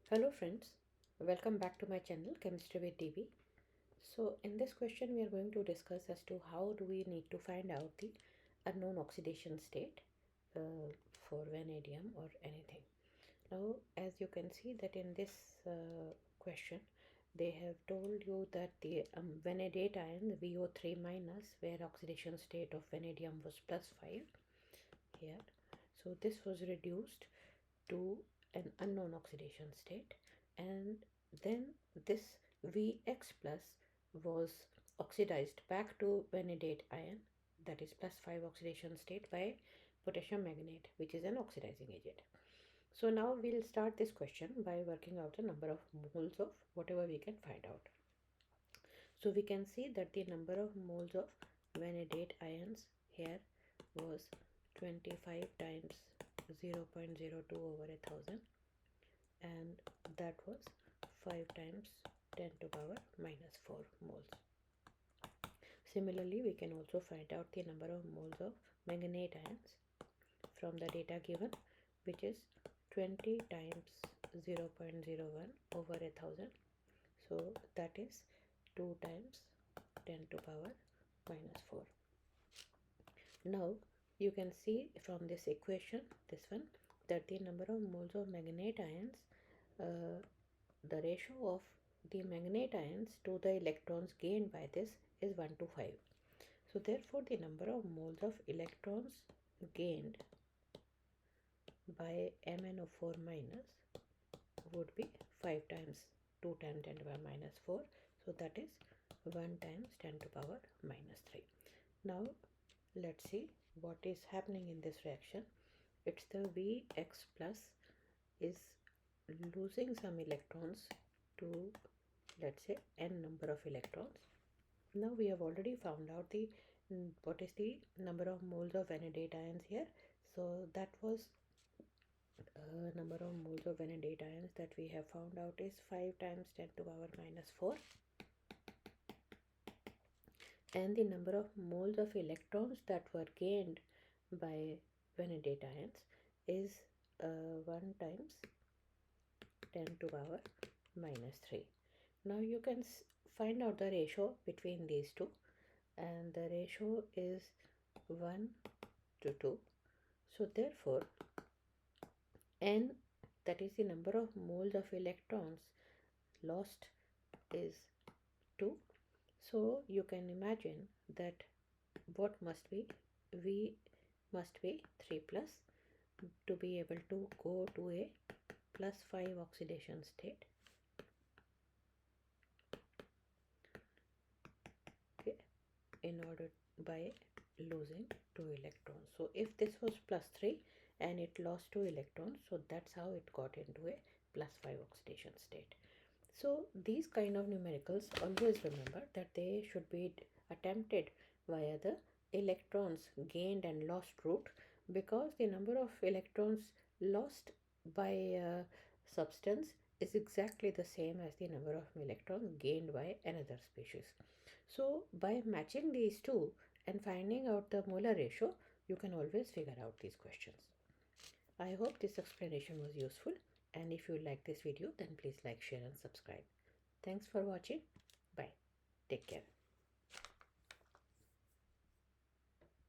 Hello friends, welcome back to my channel Chemistry with DB. So in this question we are going to discuss as to how do we need to find out the unknown oxidation state for vanadium or anything. Now as you can see that in this question they have told you that the vanadate ion VO3 minus, where oxidation state of vanadium was +5 here. So this was reduced to an unknown oxidation state, and then this Vx plus was oxidized back to vanadate ion, that is +5 oxidation state, by potassium magnate, which is an oxidizing agent. So now we'll start this question by working out the number of moles of whatever we can find out. So we can see that the number of moles of vanadate ions here was 25 times 0.02 over 1000, and that was 5 times 10 to power minus 4 moles. Similarly, we can also find out the number of moles of manganate ions from the data given, which is 20 times 0.01 over 1000. So that is 2 times 10 to power minus 4. Now you can see from this equation, this one, that the number of moles of manganate ions, the ratio of the manganate ions to the electrons gained by this is 1 to 5. So therefore the number of moles of electrons gained by MnO4 minus would be 5 times 2 times 10 to the power minus 4. So that is 1 times 10 to the power minus 3. Now let's see what is happening in this reaction. It's the Vx plus is losing some electrons to, let's say, n number of electrons. Now we have already found out the what is the number of moles of vanadate ions here. So that was number of moles of vanadate ions that we have found out is 5 times 10 to the power minus 4, and the number of moles of electrons that were gained by vanadate ions is 1 times 10 to the power minus 3. Now you can find out the ratio between these two, and the ratio is 1 to 2. So therefore n, that is the number of moles of electrons lost, is 2. So you can imagine that what must be, V must be 3 plus to be able to go to a +5 oxidation state. Okay, in order by losing 2 electrons. So if this was +3 and it lost 2 electrons, so that's how it got into a +5 oxidation state. So these kind of numericals, always remember that they should be attempted via the electrons gained and lost route, because the number of electrons lost by a substance is exactly the same as the number of electrons gained by another species. So by matching these two and finding out the molar ratio, you can always figure out these questions. I hope this explanation was useful, and if you like this video then please like, share and subscribe. Thanks for watching. Bye. Take care.